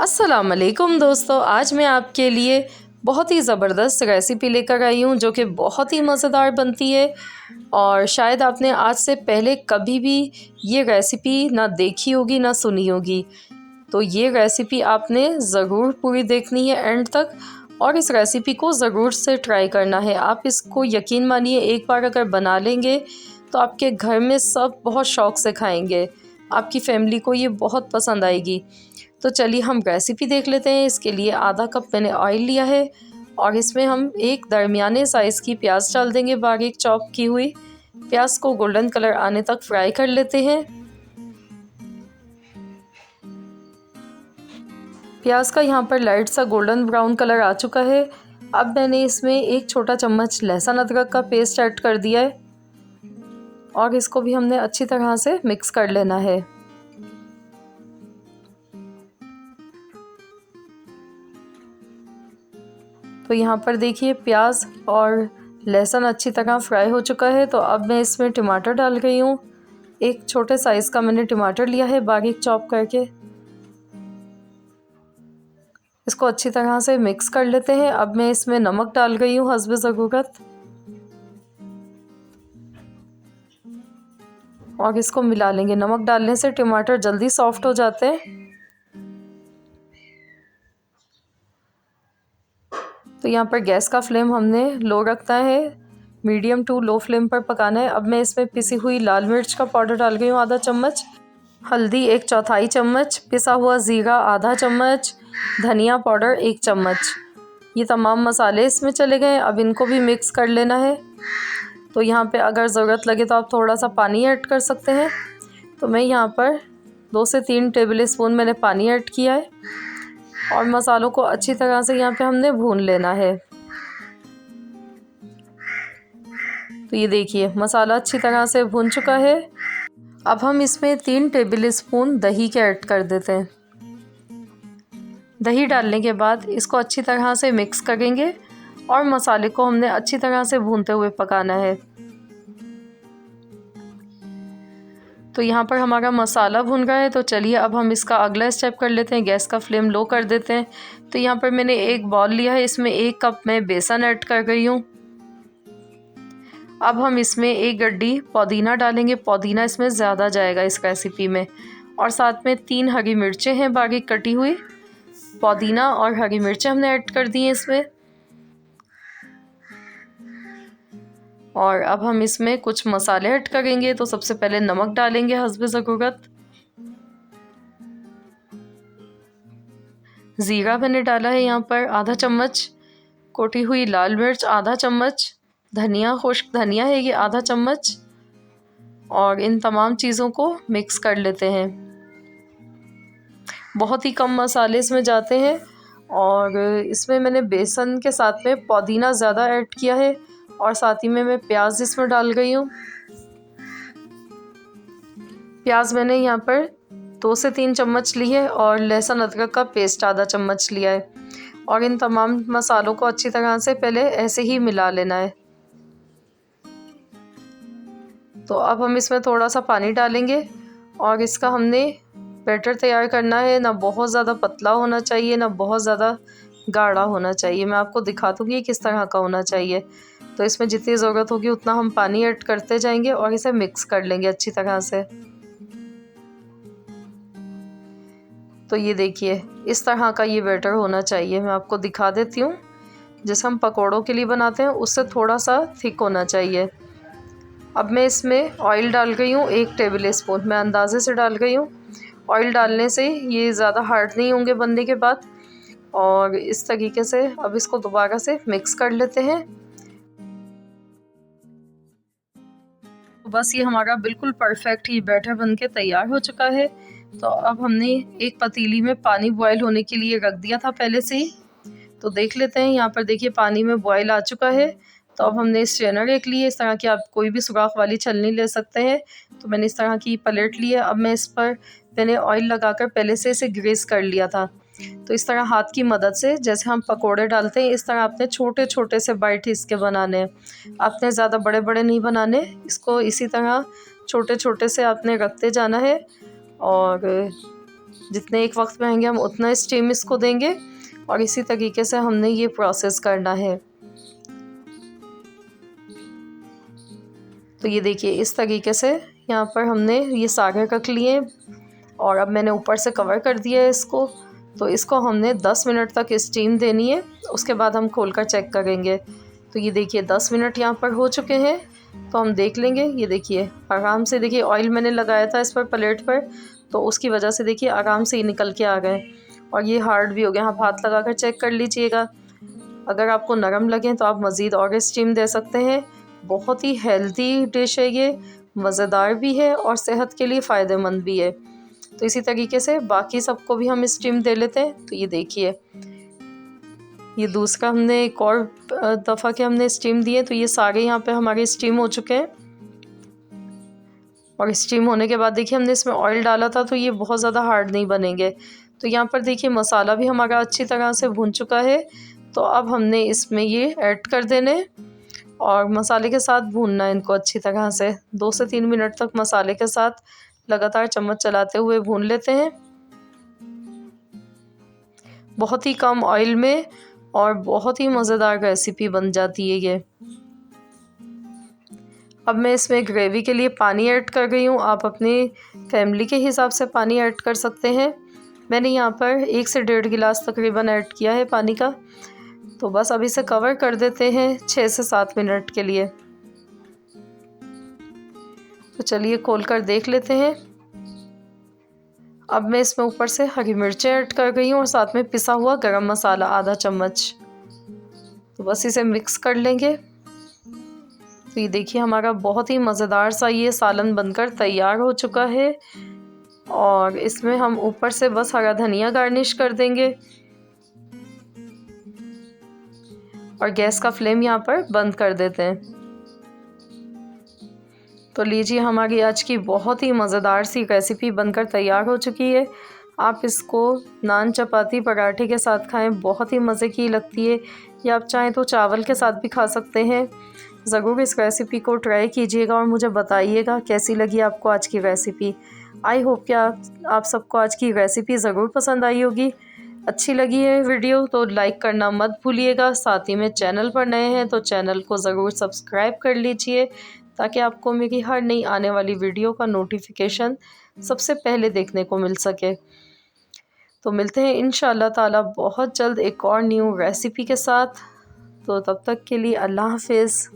अस्सलाम वालेकुम दोस्तों, आज मैं आपके लिए बहुत ही ज़बरदस्त रेसिपी लेकर आई हूँ जो कि बहुत ही मज़ेदार बनती है। और शायद आपने आज से पहले कभी भी ये रेसिपी ना देखी होगी ना सुनी होगी। तो ये रेसिपी आपने ज़रूर पूरी देखनी है एंड तक, और इस रेसिपी को ज़रूर से ट्राई करना है। आप इसको यकीन मानिए, एक बार अगर बना लेंगे तो आपके घर में सब बहुत शौक़ से खाएंगे। आपकी फैमिली को ये बहुत पसंद आएगी। तो चलिए हम रेसिपी देख लेते हैं। इसके लिए आधा कप मैंने ऑयल लिया है और इसमें हम एक दरमियाने साइज़ की प्याज डाल देंगे, बारीक चॉप की हुई। प्याज को गोल्डन कलर आने तक फ्राई कर लेते हैं। प्याज का यहाँ पर लाइट सा गोल्डन ब्राउन कलर आ चुका है। अब मैंने इसमें एक छोटा चम्मच लहसुन अदरक का पेस्ट ऐड कर दिया है और इसको भी हमने अच्छी तरह से मिक्स कर लेना है। तो यहाँ पर देखिए प्याज और लहसुन अच्छी तरह फ्राई हो चुका है। तो अब मैं इसमें टमाटर डाल रही हूँ। एक छोटे साइज़ का मैंने टमाटर लिया है बारीक चॉप करके। इसको अच्छी तरह से मिक्स कर लेते हैं। अब मैं इसमें नमक डाल रही हूँ हस्बे ज़रूरत और इसको मिला लेंगे। नमक डालने से टमाटर जल्दी सॉफ्ट हो जाते हैं। तो यहाँ पर गैस का फ्लेम हमने लो रखना है, मीडियम टू लो फ्लेम पर पकाना है। अब मैं इसमें पिसी हुई लाल मिर्च का पाउडर डाल गई हूँ आधा चम्मच, हल्दी 1/4 चम्मच, पिसा हुआ ज़ीरा आधा चम्मच, धनिया पाउडर 1 चम्मच। ये तमाम मसाले इसमें चले गए। अब इनको भी मिक्स कर लेना है। तो यहाँ पे अगर ज़रूरत लगे तो आप थोड़ा सा पानी ऐड कर सकते हैं। तो मैं यहाँ पर 2 से 3 टेबल स्पून मैंने पानी ऐड किया है और मसालों को अच्छी तरह से यहाँ पे हमने भून लेना है। तो ये देखिए मसाला अच्छी तरह से भून चुका है। अब हम इसमें 3 टेबल स्पून दही के ऐड कर देते हैं। दही डालने के बाद इसको अच्छी तरह से मिक्स करेंगे और मसाले को हमने अच्छी तरह से भूनते हुए पकाना है। तो यहाँ पर हमारा मसाला भुन गया है। तो चलिए अब हम इसका अगला स्टेप कर लेते हैं। गैस का फ्लेम लो कर देते हैं। तो यहाँ पर मैंने एक बाउल लिया है, इसमें 1 कप मैं बेसन ऐड कर रही हूँ। अब हम इसमें 1 गड्डी पुदीना डालेंगे। पुदीना इसमें ज़्यादा जाएगा इस रेसिपी में। और साथ में 3 हरी मिर्चें हैं बारीक कटी हुई। पुदीना और हरी मिर्चें हमने ऐड कर दी हैं इसमें। और अब हम इसमें कुछ मसाले ऐड करेंगे। तो सबसे पहले नमक डालेंगे हस्बे ज़रूरत। ज़ीरा मैंने डाला है यहाँ पर आधा चम्मच, कोटी हुई लाल मिर्च आधा चम्मच, धनिया खुश्क धनिया है ये आधा चम्मच। और इन तमाम चीज़ों को मिक्स कर लेते हैं। बहुत ही कम मसाले इसमें जाते हैं और इसमें मैंने बेसन के साथ में पुदीना ज़्यादा ऐड किया है और साथ ही में मैं प्याज इसमें डाल गई हूँ। प्याज मैंने यहाँ पर 2 से 3 चम्मच ली है और लहसुन अदरक का पेस्ट आधा चम्मच लिया है। और इन तमाम मसालों को अच्छी तरह से पहले ऐसे ही मिला लेना है। तो अब हम इसमें थोड़ा सा पानी डालेंगे और इसका हमने बैटर तैयार करना है। ना बहुत ज़्यादा पतला होना चाहिए, ना बहुत ज़्यादा गाढ़ा होना चाहिए। मैं आपको दिखा दूँगी किस तरह का होना चाहिए। तो इसमें जितनी ज़रूरत होगी उतना हम पानी ऐड करते जाएंगे और इसे मिक्स कर लेंगे अच्छी तरह से। तो ये देखिए इस तरह का ये बैटर होना चाहिए। मैं आपको दिखा देती हूँ। जैसे हम पकौड़ों के लिए बनाते हैं उससे थोड़ा सा थिक होना चाहिए। अब मैं इसमें ऑयल डाल गई हूँ 1 टेबल स्पून। मैं अंदाज़े से डाल गई हूँ। ऑयल डालने से ये ज़्यादा हार्ड नहीं होंगे बनने के बाद। और इस तरीके से अब इसको दोबारा से मिक्स कर लेते हैं। बस ये हमारा बिल्कुल परफेक्ट ही बैटर बनके तैयार हो चुका है। तो अब हमने एक पतीली में पानी बॉयल होने के लिए रख दिया था पहले से ही। तो देख लेते हैं, यहाँ पर देखिए पानी में बॉयल आ चुका है। तो अब हमने स्ट्रेनर एक लिए, इस तरह की आप कोई भी सुराख वाली छलनी ले सकते हैं। तो मैंने इस तरह की पलेट ली है। अब मैं इस पर मैंने ऑयल लगाकर पहले से इसे ग्रीस कर लिया था। तो इस तरह हाथ की मदद से जैसे हम पकोड़े डालते हैं इस तरह आपने छोटे छोटे से बाइट इसके बनाने हैं। आपने ज़्यादा बड़े बड़े नहीं बनाने, इसको इसी तरह छोटे छोटे से आपने रखते जाना है। और जितने एक वक्त में आएंगे हम उतना स्टीम इसको देंगे और इसी तरीके से हमने ये प्रोसेस करना है। तो ये देखिए इस तरीके से यहाँ पर हमने ये सारे रख लिए और अब मैंने ऊपर से कवर कर दिया है इसको। तो इसको हमने 10 मिनट तक स्टीम देनी है, उसके बाद हम खोलकर चेक करेंगे। तो ये देखिए 10 मिनट यहाँ पर हो चुके हैं, तो हम देख लेंगे। ये देखिए आराम से, देखिए ऑयल मैंने लगाया था इस पर प्लेट पर, तो उसकी वजह से देखिए आराम से ही निकल के आ गए और ये हार्ड भी हो गया। आप हाथ लगा कर चेक कर लीजिएगा। अगर आपको नरम लगे तो आप मज़ीद और स्टीम दे सकते हैं। बहुत ही हेल्दी डिश है ये, मज़ेदार भी है और सेहत के लिए फ़ायदेमंद भी है। तो इसी तरीके से बाकी सबको भी हम स्टीम दे लेते हैं। तो ये देखिए ये दूसरा हमने एक और दफ़ा के हमने स्टीम दिए, तो ये सारे यहाँ पे हमारे स्टीम हो चुके हैं। और स्टीम होने के बाद देखिए हमने इसमें ऑयल डाला था, तो ये बहुत ज़्यादा हार्ड नहीं बनेंगे। तो यहाँ पर देखिए मसाला भी हमारा अच्छी तरह से भून चुका है। तो अब हमने इसमें ये ऐड कर देने और मसाले के साथ भूनना है इनको अच्छी तरह से। 2 से 3 मिनट तक मसाले के साथ लगातार चम्मच चलाते हुए भून लेते हैं, बहुत ही कम ऑयल में, और बहुत ही मज़ेदार रेसिपी बन जाती है ये। अब मैं इसमें ग्रेवी के लिए पानी ऐड कर गई हूँ। आप अपनी फैमिली के हिसाब से पानी ऐड कर सकते हैं। मैंने यहाँ पर 1 से 1.5 गिलास तकरीबन ऐड किया है पानी का। तो बस अब इसे कवर कर देते हैं 6 से 7 मिनट के लिए। तो चलिए खोल कर देख लेते हैं। अब मैं इसमें ऊपर से हरी मिर्चें ऐड कर गई हूँ और साथ में पिसा हुआ गरम मसाला आधा चम्मच। तो बस इसे मिक्स कर लेंगे। तो ये देखिए हमारा बहुत ही मज़ेदार सा ये सालन बनकर तैयार हो चुका है और इसमें हम ऊपर से बस हरा धनिया गार्निश कर देंगे और गैस का फ्लेम यहाँ पर बंद कर देते हैं। तो लीजिए हमारी आज की बहुत ही मज़ेदार सी रेसिपी बनकर तैयार हो चुकी है। आप इसको नान, चपाती, पराठे के साथ खाएं, बहुत ही मज़े की लगती है, या आप चाहें तो चावल के साथ भी खा सकते हैं। ज़रूर इस रेसिपी को ट्राई कीजिएगा और मुझे बताइएगा कैसी लगी आपको आज की रेसिपी। आई होप कि आप सबको आज की रेसिपी ज़रूर पसंद आई होगी। अच्छी लगी है वीडियो तो लाइक करना मत भूलिएगा। साथ ही में चैनल पर नए हैं तो चैनल को ज़रूर सब्सक्राइब कर लीजिए, ताकि आपको मेरी हर नई आने वाली वीडियो का नोटिफिकेशन सबसे पहले देखने को मिल सके। तो मिलते हैं इंशाअल्लाह ताला बहुत जल्द एक और न्यू रेसिपी के साथ। तो तब तक के लिए अल्लाह हाफ़िज़।